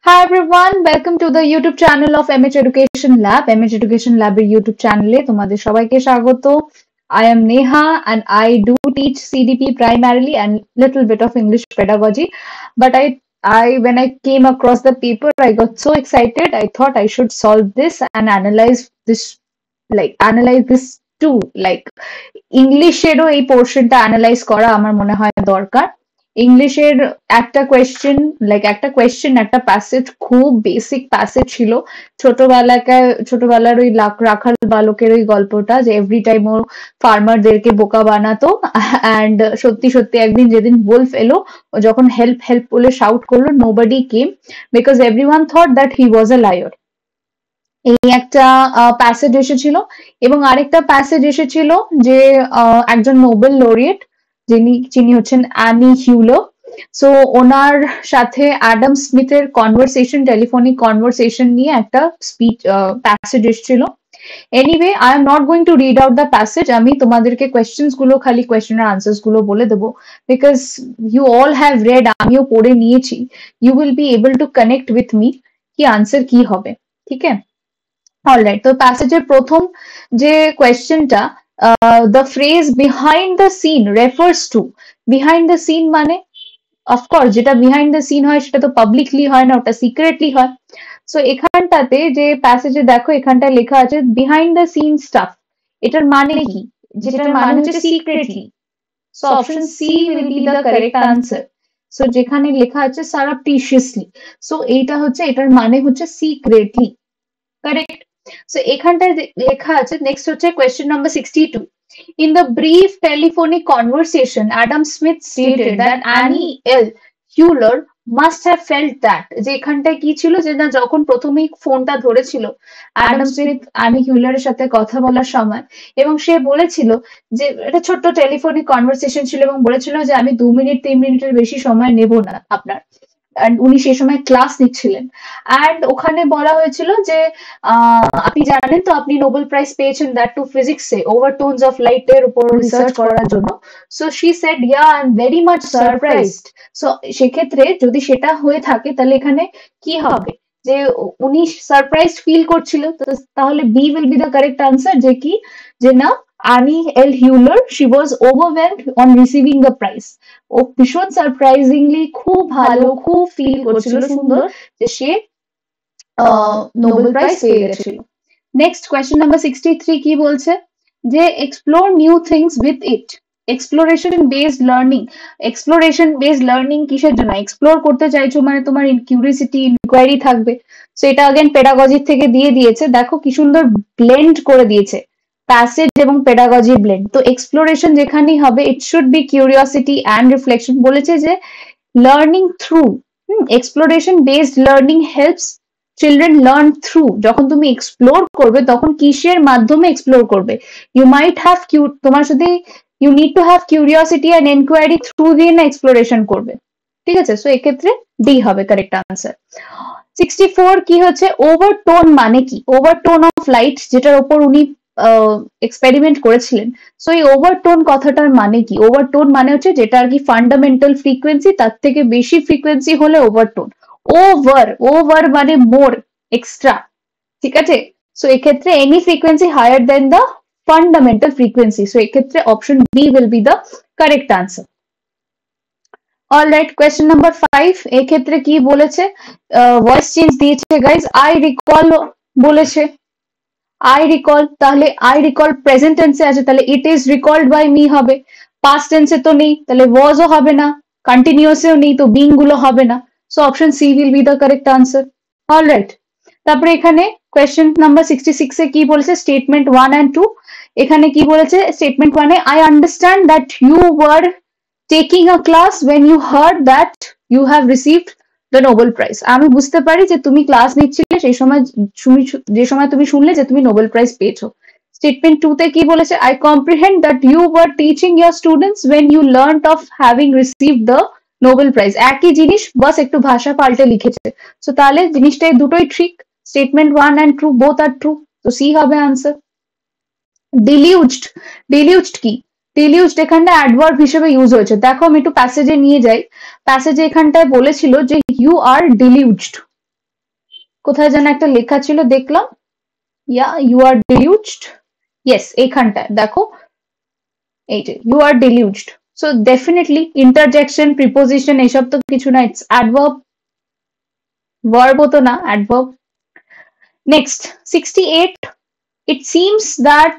Hi everyone, welcome to the YouTube channel of MH Education Lab. MH Education Lab এর YouTube channel এ তোমাদের সবাইকে স্বাগত. I am Neha and I do teach CDP primarily and little bit of English pedagogy. But when I came across the paper, I got so excited. I thought I should solve this and analyze this too. Like English এরও এই পোর্শনটা analyse করা আমার মনে হয় দরকার. ইংলিশের একটা কোয়েশ্চেন একটা প্যাসেজ খুব বেসিক প্যাসেজ ছিল ছোটবেলার ওই রাখাল বালকের ওই গল্পটা যে এভরি টাইম ও ফার্মারদেরকে বোকা বানাতো অ্যান্ড সত্যি সত্যি একদিন যেদিন wolf এলো ও যখন হেল্প বলে শাউট করলো nobody came because everyone thought that he was a liar. এই একটা প্যাসেজ এসেছিল এবং আরেকটা প্যাসেজ এসেছিল যে একজন নোবেল লরিয়েট যিনি হচ্ছেন অ্যানি হিউলো। সো ওনার সাথে অ্যাডাম স্মিথের টেলিফোনিক কনভারসেশন নিয়ে একটা স্পিচ প্যাসেজ এসেছিল। Anyway I am not going to read out the passage, আমি তোমাদেরকে খালি কোয়েশ্চেনের আনসার্স গুলো বলে দেবো because you all have read, আমিও পড়ে নিয়েছি। You will be able to connect with me কি আনসার কি হবে, ঠিক আছে? অলরাইট, তো প্যাসেজের প্রথম যে কোয়েশ্চেনটা, the phrase behind the scene refers to, behind the scene মানে অফকোর্স যেটা বিহাইন্ড দ্য সিন হয় সেটা তো পাবলিকলি হয় না, ওটা সিক্রেটলি হয়। সো এখানটাতে যে প্যাসেজে দেখো এখানটায় লেখা আছে বিহাইন্ড দ্য সিন স্টাফ, এটার মানে কি? যেটার মানে হচ্ছে secretly. So option C will be the correct answer. So যেখানে লেখা আছে সারাপটিশিয়াসলি, সো এইটা হচ্ছে এটার মানে হচ্ছে সিক্রেটলি, কারেক্ট। সো এখানটায় লেখা আছে নেক্সট হচ্ছে question number 62. In the brief telephonic conversation, Adam Smith stated that Annie L. Hewler must have felt that, যে এখানটায় কি ছিল যে না যখন প্রথমেই ফোনটা ধরেছিল অ্যাডাম স্মিথ অ্যানি হিউলারের সাথে কথা বলার সময়, এবং সে বলেছিল যে এটা ছোট্ট টেলিফোনিক কনভারসেশন ছিল এবং বলেছিল যে আমি 2-3 মিনিটের বেশি সময় নেব না আপনার। উনি সে সময় ক্লাস নিচ্ছিলেন অ্যান্ড ওখানে বলা হয়েছিল যে আপনি জানেন তো আপনি নোবেল প্রাইজ পেয়েছেন, দ্যাট টু ফিজিক্সে ওভারটোনস অফ লাইট এর উপর রিসার্চ করার জন্য। So she said yeah I am very much surprised. So সেক্ষেত্রে যদি সেটা হয়ে থাকে তাহলে এখানে কি হবে যে উনি সারপ্রাইজ ফিল করছিল, তাহলে B will be the correct answer, যে কি যে না Annie L. Hewler, she was overwhelmed on receiving the prize. ও ভীষণ সারপ্রাইজিংলি খুব ভালো খুব ফিল করছিল সুন্দর যে সে নোবেল প্রাইজ পেয়ে গেছিল। নেক্সট কোয়েশ্চেন নাম্বার 63 কি বলছে যে explore new things with it. Exploration based learning কিসের জন্য? এক্সপ্লোর করতে চাইছো মানে তোমার কিউরিওসিটি ইনকোয়ারি থাকবে। সো এটা अगेन পেডাগজি থেকে দিয়ে দিয়েছে, দেখো কি সুন্দর ব্লেন্ড করে দিয়েছে প্যাসেজ এবং পেডাগজি ব্লেন্ড। তো এক্সপ্লোরেশন যেখানেই হবে ইট should B curiosity and reflection. বলেছে যে learning through, exploration based learning helps children learn through. যখন তুমি এক্সপ্লোর করবে তখন কিসের মাধ্যমে এক্সপ্লোর করবে? ইউ মাইট হ্যাভ তোমার যদি you need to have curiosity and enquiry through দিয়ে না এক্সপ্লোরেশন করবে, ঠিক আছে? সো এক্ষেত্রে ডি হবে কারেক্ট আনসার। 64 কি হচ্ছে ওভারটোন মানে কি? ওভারটোন অফ লাইট যেটার উপর উনি এক্সপেরিমেন্ট করেছিলেন। সো এই ওভারটোন কথাটার মানে কি? ওভারটোন মানে হচ্ছে যেটা আর কি ফান্ডামেন্টাল ফ্রিকোয়েন্সি তার থেকে বেশি ফ্রিকোয়েন্সি হলে ওভারটোন। ওভার মানে মোর, এক্সট্রা, ঠিক আছে? সো এক্ষেত্রে any frequency higher than the fundamental frequency. So এক্ষেত্রে option B will be the correct answer. Alright, question number 5 এক্ষেত্রে কি বলেছে? ভয়েস চেঞ্জ দিয়েছে গাইজ। আই রিকল বলেছে, আই রিকল, তাহলে আই রিকল প্রেজেন্ট টেন্সে আছে, তাহলে it is recalled by me হবে। পাস্ট টেন্সে তো নেই, তাহলে ওয়াজও হবে না, কন্টিনিউয়াসেও নেই, তো বিং গুলো হবে না। So option C will be the correct answer. Alright, তারপরে এখানে কোয়েশ্চেন নাম্বার 66 এ কি বলেছে? Statement 1 and 2। এখানে কি বলেছে? স্টেটমেন্ট 1 এ I understand that you were taking a class when you heard that you have received the Nobel Prize। আমি বুঝতে পারি যে তুমি ক্লাস নিচ্ছিলে সেই সময় যে সময় তুমি শুনলে যে তুমি নোবেল প্রাইজ পেয়েছো। স্টেটমেন্ট 2 তে কি বলেছে? I comprehend that you were teaching your students when you learnt of having received the Nobel Prize। একই জিনিস বাস একটু ভাষা পাল্টে লিখেছে। সো তাহলে জিনিসটাই দুটোই ঠিক, statement 1 and 2 both are true, তো সি হবে আনসার। ডিলিউজড কি? ডিলিউজড এখানটা অ্যাডভার্ব হিসেবে ইউজ হয়েছে। দেখো আমি একটু প্যাসেজে নিয়ে যাই। প্যাসেজে এখানটায় বলেছিল যে ইউ আর ডিলিউজড, কোথায় যেন একটা লেখা ছিল দেখলাম, yeah you are deluged, yes এইখানটায় দেখো, এই যে you are deluged, so definitely interjection preposition এসব তো কিছু না, ইটস অ্যাডভার্ব, ভার্বও তো না, adverb. Next 68, it seems that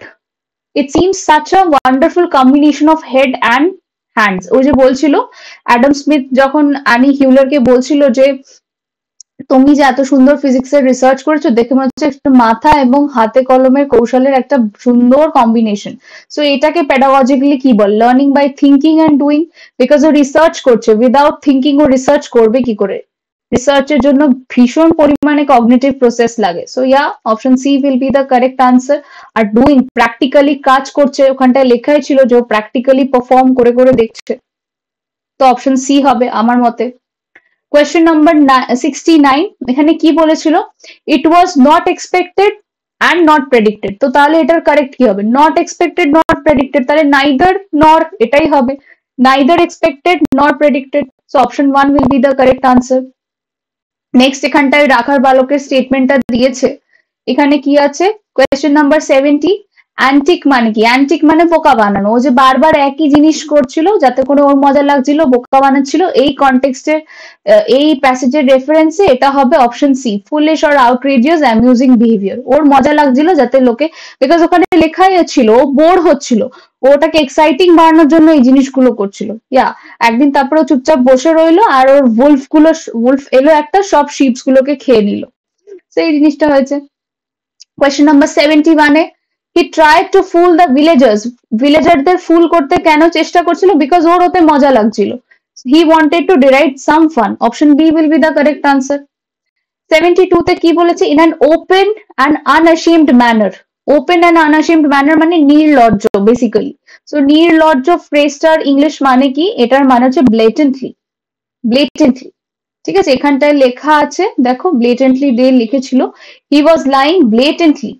it seems such a wonderful combination of head and hands, ওই যে বলছিল অ্যাডাম স্মিথ যখন অ্যানি হিউলারকে বলছিল যে তুমি যে এত সুন্দর ফিজিক্সের রিসার্চ করেছো দেখে মনে হচ্ছে একটা মাথা এবং হাতে কলমের কৌশলের একটা সুন্দর কম্বিনেশন। সো এটাকে প্যাডাগজিক্যালি কি বল, learning by thinking and doing, because ও রিসার্চ করছে, উইদাউট থিঙ্কিং ও রিসার্চ করবে কি করে, রিসার্চের জন্য ভীষণ পরিমাণে কগনিটিভ প্রসেস লাগে। So yeah option C will be the correct answer. আর ডুইং প্র্যাকটিক্যালি কাজ করছে, ওখানটায় লেখাই ছিল যে ও প্র্যাকটিক্যালি পারফর্ম করে করে দেখছে, তো অপশন সি হবে আমার মতে। কোয়েশ্চেন নাম্বার 69, এখানে কি বলেছিল, it was not expected and not predicted, তো তাহলে এটার কারেক্ট কি হবে, নট এক্সপেক্টেড নট প্রেডিক্টেড, তাহলে নাইদার নর এটাই হবে, neither expected nor predicted, so option 1 will be the correct answer. Next এখানটায় রাখার বালকের স্টেটমেন্টটা দিয়েছে, এখানে কি আছে, কোয়েশ্চেন নাম্বার 70, অ্যান্টিক মানে কি, অ্যান্টিক মানে বোকা বানানো, ও যে বারবার একই জিনিস করছিল যাতে করে ওর মজা লাগছিল, বোকা বানাচ্ছিল, এই কনটেক্সটে এই প্যাসেজের রেফারেন্সে এটা হবে option C, foolish or outrageous amusing behaviour, ওর মজা লাগছিল যাতে লোকে, বিকজ ওখানে লেখাই ছিল ও বোর হচ্ছিল, ওটাকে এক্সাইটিং বানানোর জন্য এই জিনিসগুলো করছিল। ইয়া একদিন তারপরে ও চুপচাপ বসে রইলো আর ওর উলফ এলো একটা, সব শিপস গুলোকে খেয়ে নিল, সেই জিনিসটা হয়েছে। কোয়েশ্চেন নাম্বার 71 এ, he tried to fool the villagers, ভিলেজারদের ফুল করতে কেন চেষ্টা করছিল, বিকজ ওর ওতে মজা লাগছিল, he wanted to derive some fun, option B will be the correct answer. 72 তে কি বলেছে, in an open and unashamed manner, open and unashamed manner মানে নির্লজ্জ বেসিক্যালি, সো নির্লজ্জ ফ্রেজটার ইংলিশ মানে কি, এটার মানে হচ্ছে ব্লেটেন্টলি, ব্লেটেন্টলি, ঠিক আছে, এখানটায় লেখা আছে দেখো, ব্লেটেন্টলি ডে লিখেছিল, হি ওয়াজ লাইং ব্লেটেন্টলি,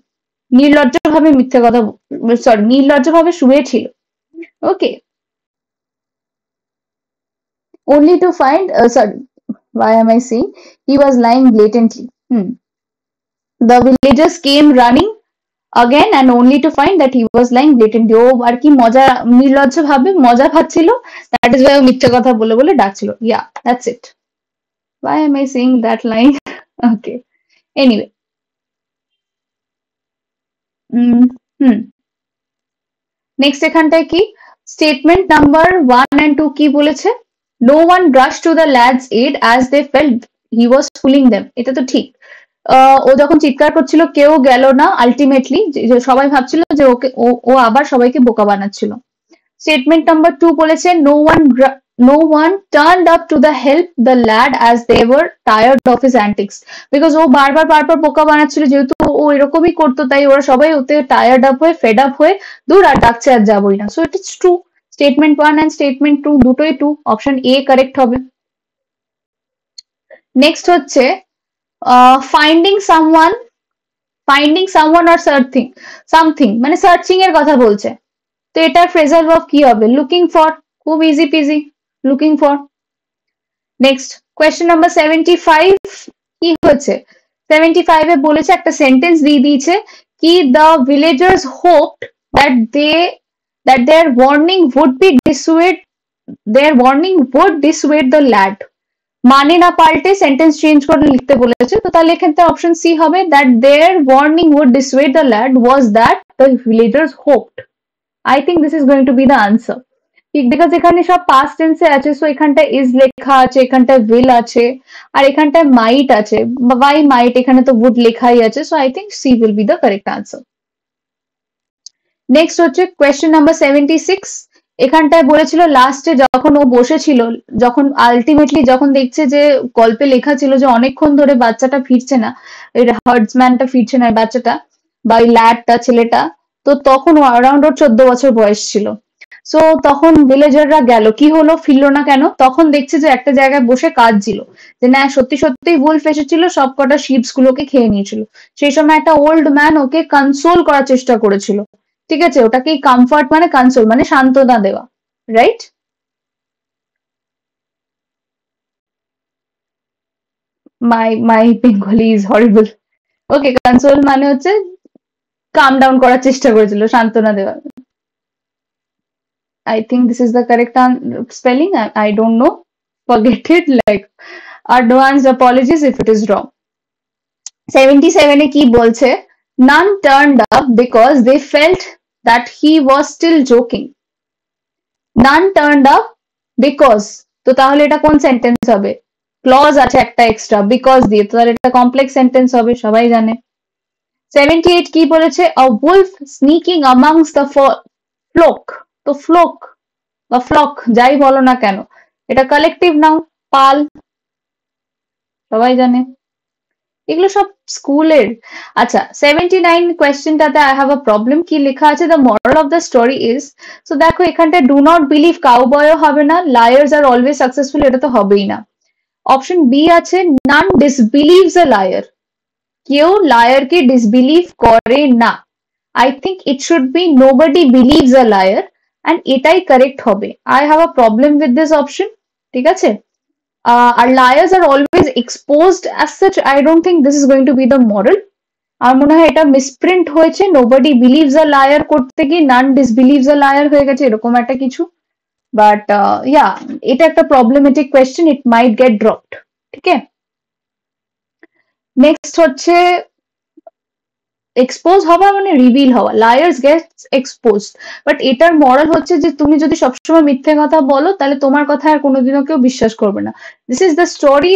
নির্লজ্জ ভাবে মিথ্যে কথা, সরি নির্লজ্জ ভাবে শুয়েছিল, ওকে, only to find sorry, why am I saying he was lying blatantly, the villagers came running again and only to find that he was lying blatantly, ও আর কি মজা, নির্লজ্জ ভাবে মজা পাচ্ছিল, that is why ও মিথ্যে কথা বলে বলে ডাকছিল, yeah that's it, why am I saying that line okay, anyway, next এখানটায় কি, স্টেটমেন্ট নাম্বার 1 and 2 কি বলেছে, নো ওয়ান ব্রাশ to the lads aid as they felt he was fooling them, এটা তো ঠিক, ও যখন চিৎকার করছিল কেউ গেল না আলটিমেটলি, সবাই ভাবছিল যে ওকে ও আবার সবাইকে বোকা বানাচ্ছিল। স্টেটমেন্ট নাম্বার 2 বলেছে, no one turned up to the help the lad as they were tired of his antics, because ও বারবার বোকা বানাচ্ছিল, যেহেতু ও এরকমই করতো তাই ওরা সবাই ওতে টায়ার্ড আপ হয়ে ফেড আপ হয়ে দূর আর ডাকছে আর যাবোই না, so it is true, statement 1 and statement 2 দুটোই ট্রু, অপশন এ কারেক্ট হবে। নেক্সট হচ্ছে finding someone, finding someone or something মানে সার্চিং এর কথা বলছে, তো এটার ফ্রেজাল ভার্ব কি হবে, লুকিং ফর, খুব easy PG, looking for. Next question number 75 কি হচ্ছে, 75 এ বলেছে একটা সেন্টেন্স দিয়ে দিয়েছে কি, the villagers hopped that their warning would be dissuade, their warning would dissuade the lad, মানে না পাল্টে সেন্টেন্স চেঞ্জ করে লিখতে বলেছে, তো তাহলে এখানে অপশন সি হবে, that their warning would dissuade the lad was that the villagers hoped, I think this is going to be the answer, ঠিক, বিকজ এখানে সব পাস্ট টেন্সে আছে, সো এখানটা ইজ লেখা আছে, এখানটা উইল আছে, আর এখানটায় মাইট আছে, ওয়াই মাইট, এখানে তো উড লেখাই আছে, so I think C will be the correct answer. Next হচ্ছে কোয়েশ্চেন নাম্বার 76, এখানটায় বলেছিল লাস্টে যখন ও বসেছিল, যখন আলটিমেটলি যখন দেখছে যে গল্পে লেখা ছিল যে অনেকক্ষণ ধরে বাচ্চাটা ফিরছে না, হার্ডসম্যানটা ফিরছে না, বাচ্চাটা বা ওই ল্যাডটা ছেলেটা, তো তখন অ্যারাউন্ড ওর 14 বছর বয়স ছিল, সো তখন ভিলেজাররা গেল, কি হলো ফিরলো না কেন, তখন দেখছে যে একটা জায়গায় বসে কাঁদছিল, যে না সত্যি সত্যি উলফ এসেছিল, সব কটা শিপস গুলোকে খেয়ে নিয়েছিল, সেই সময় একটা ওল্ড ম্যান ওকে কনসোল করার চেষ্টা করেছিল, ঠিক আছে, ওটাকেই কমফর্ট মানে কনসোল মানে সান্ত্বনা দেওয়া, right. my Bengali is horrible. Okay, console মানে হচ্ছে calm down করার চেষ্টা করেছিল, সান্ত্বনা দেওয়া। I think this is the correct spelling. I don't know. Forget it. Like, advanced apologies if it is wrong. 77 এ কি বলছে? None turned up because they felt that he was still joking. None turned up because, তো তাহলে এটা কোন sentence হবে? Clause আছে একটা extra, because দিয়ে, তো তাহলে এটা কমপ্লেক্স সেন্টেন্স হবে, সবাই জানে। 78 কি বলেছে? A wolf sneaking amongst the flock. তো ফ্লোক বা ফ্লক যাই বলো না কেন, এটা কালেকটিভ নাউন, পাল, সবাই জানে। এগুলো সব স্কুলের। আচ্ছা, 79 কোয়েশ্চেনটাতে আই হ্যাভ আ প্রবলেম। কি লেখা আছে? The moral of the story is, so দেখো এখানটা ডু নট বিলিভ কাউবয়ও হবে না, লায়ার্স আর অলওয়েজ সাকসেসফুল এটা তো হবেই না। অপশন বি আছে নান ডিসবিলিভস আ লায়ার, কেউ লায়ারকে ডিসবিলিভ করে না। I think it should B nobody believes a liar, and এটাই কারেক্ট হবে। I have a problem with this option, ঠিক আছে? Our liars are always exposed as such. I don't think this is going to be the moral. আমার মনে হয় এটা misprint হয়েছে, nobody believes a liar করতে গিয়ে none disbelieves a liar হয়ে গেছে, এরকম একটা কিছু। বাট এটা একটা প্রবলেমেটিক কোয়েশ্চেন, ইট মাইট গেট ড্রপড। ঠিক আছে, নেক্সট হচ্ছে এক্সপোজ হওয়া মানে রিভিল হওয়া, লায়ার্স গেটস এক্সপোজড। বাট এটার মরাল হচ্ছে যে তুমি যদি সবসময় মিথ্যে কথা বলো তাহলে তোমার কথা আর কোনোদিনও কেউ বিশ্বাস করবে না। This is the story,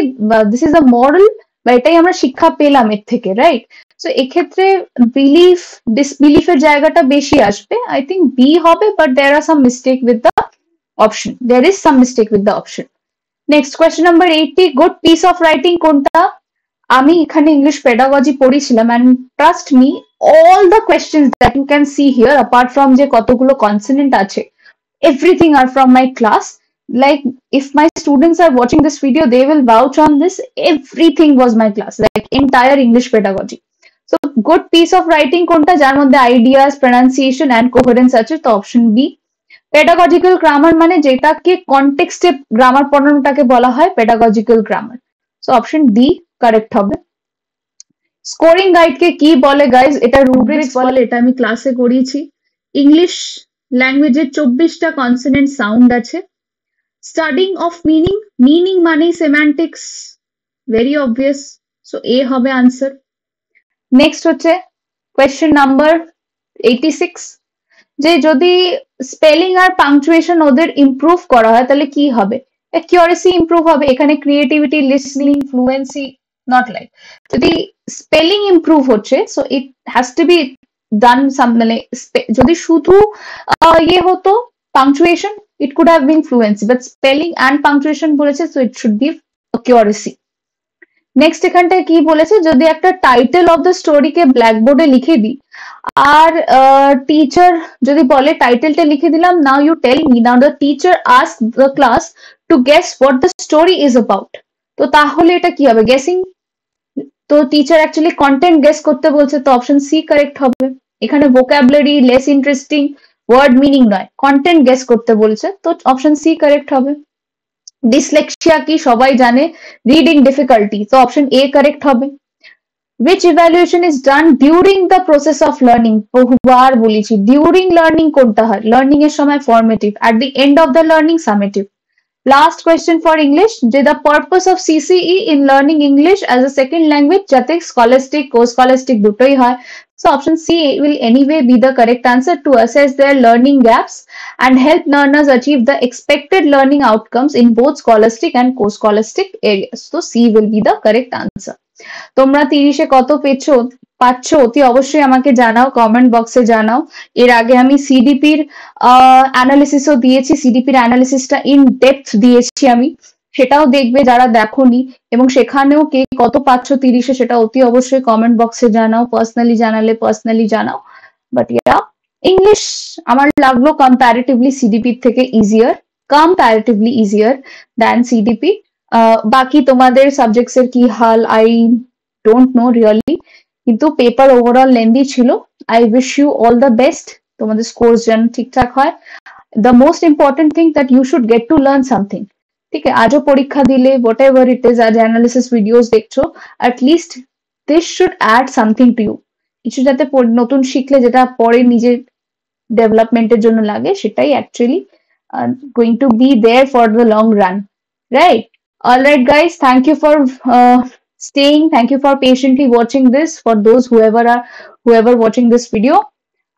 this is the moral, বা এটাই আমরা শিক্ষা পেলাম এর থেকে, রাইট? সো এক্ষেত্রে বিলিফ ডিসবিলিফের জায়গাটা বেশি আসবে। আই থিঙ্ক বি হবে, but there are some mistake with the option, there is some mistake with the option. Next question number 80, good piece of writing কোনটা? আমি এখানে ইংলিশ পেডাগজি পড়িয়েছিলাম, and trust me, all the questions that you can see here, apart from যে কতগুলো consonant আছে, everything are from my class. Like, if my students are watching this video, they will vouch on this. Everything was my class, like entire English pedagogy. So good piece of writing কোনটা যার মধ্যে ideas, pronunciation and coherence আছে? তো option B. Pedagogical grammar মানে যেটাকে কনটেক্সটে grammar পড়ানোটাকে বলা হয় pedagogical grammar. So option D correct হবে। স্কোরিং গাইড কে কি বলে গাইজ? এটা রুব্রিক্স বলে, এটা আমি ক্লাসে করিয়েছি। ইংলিশ ল্যাঙ্গুয়েজে 24টা কনসোনেন্ট সাউন্ড আছে। স্টাডিং অফ মিনিং, মিনিং মানেই semantics, very obvious, so A হবে আনসার। নেক্সট হচ্ছে কোয়েশ্চেন নাম্বার 86, যে যদি স্পেলিং আর পাংচুয়েশন ওদের ইমপ্রুভ করা হয় তাহলে কি হবে? অ্যাকিউরেসি ইমপ্রুভ হবে, এখানে creativity, listening, fluency, not like. যদি স্পেলিং ইমপ্রুভ হচ্ছে, so it has to be done some, মানে যদি শুধু ইয়ে হতো punctuation, it could have been fluency, but spelling and punctuation বলেছে, so it should be accuracy. Next এখানটায় কি বলেছে? যদি একটা টাইটেল অফ দ্য স্টোরিকে ব্ল্যাকবোর্ডে লিখে দিই, আর টিচার যদি বলে টাইটেলটা লিখে দিলাম, now you tell me, now the teacher ask the class to guess what the story is about, তো তাহলে এটা কি হবে? গেসিং। তো টিচার অ্যাকচুয়ালি কন্টেন্ট গেস করতে বলছে, তো অপশন সি কারেক্ট হবে। এখানে vocabulary, less interesting, word meaning নয়, কন্টেন্ট গেস করতে বলছে, তো অপশন সি কারেক্ট হবে। ডিসলেক্সিয়া কি সবাই জানে, রিডিং ডিফিকাল্টি, তো অপশন এ কারেক্ট হবে। Which evaluation is done during the process of learning? বহুবার বলেছি, during learning কোনটা হয়? লার্নিং এর সময় formative, at the end of the learning summative. Last question for English, যে the purpose of CCE in learning English as a second language যাতে scholastic, co-scholastic দুটোই হয়, so option C will anyway be the correct answer, to assess their learning gaps and help learners achieve the expected learning outcomes in both scholastic and co-scholastic areas. So C will be the correct answer. তোমরা 30-এ কত পাচ্ছ অতি অবশ্যই আমাকে জানাও, comment বক্সে জানাও। এর আগে আমি সিডিপির অ্যানালিসিসও দিয়েছি, সিডিপির অ্যানালিসিসটা ইন ডেপথ দিয়েছি আমি, সেটাও দেখবে যারা দেখোনি, এবং সেখানেও কে কত পাচ্ছ 30-এ সেটা অতি অবশ্যই কমেন্ট বক্সে জানাও, পার্সোনালি জানালে পার্সোনালি জানাও। বাট ইয়া, ইংলিশ আমার লাগলো কম্পারেটিভলি সিডিপির থেকে কম্পারেটিভলি ইজিয়ার দ্যান সিডিপি। বাকি তোমাদের সাবজেক্টস এর কি হাল আই ডোন্ট নো রিয়েলি, কিন্তু পেপার ওভারঅল লেন্দি ছিল। I wish you all the best, তোমাদের স্কোর যেন ঠিকঠাক হয়। The most important thing that you should get to learn something, ঠিক আছে, আজও পরীক্ষা দিলে হোয়াট এভার ইট ইজ, আজ অ্যানালিসিস ভিডিওস দেখছো, at least this should add something to you. কিছু যাতে নতুন শিখলে যেটা পরে নিজের ডেভেলপমেন্টের জন্য লাগে, সেটাই actually going to be there for the long run, right? Alright, guys, thank you for staying. Thank you for patiently watching this. For those whoever watching this video,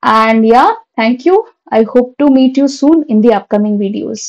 and yeah, thank you. I hope to meet you soon in the upcoming videos.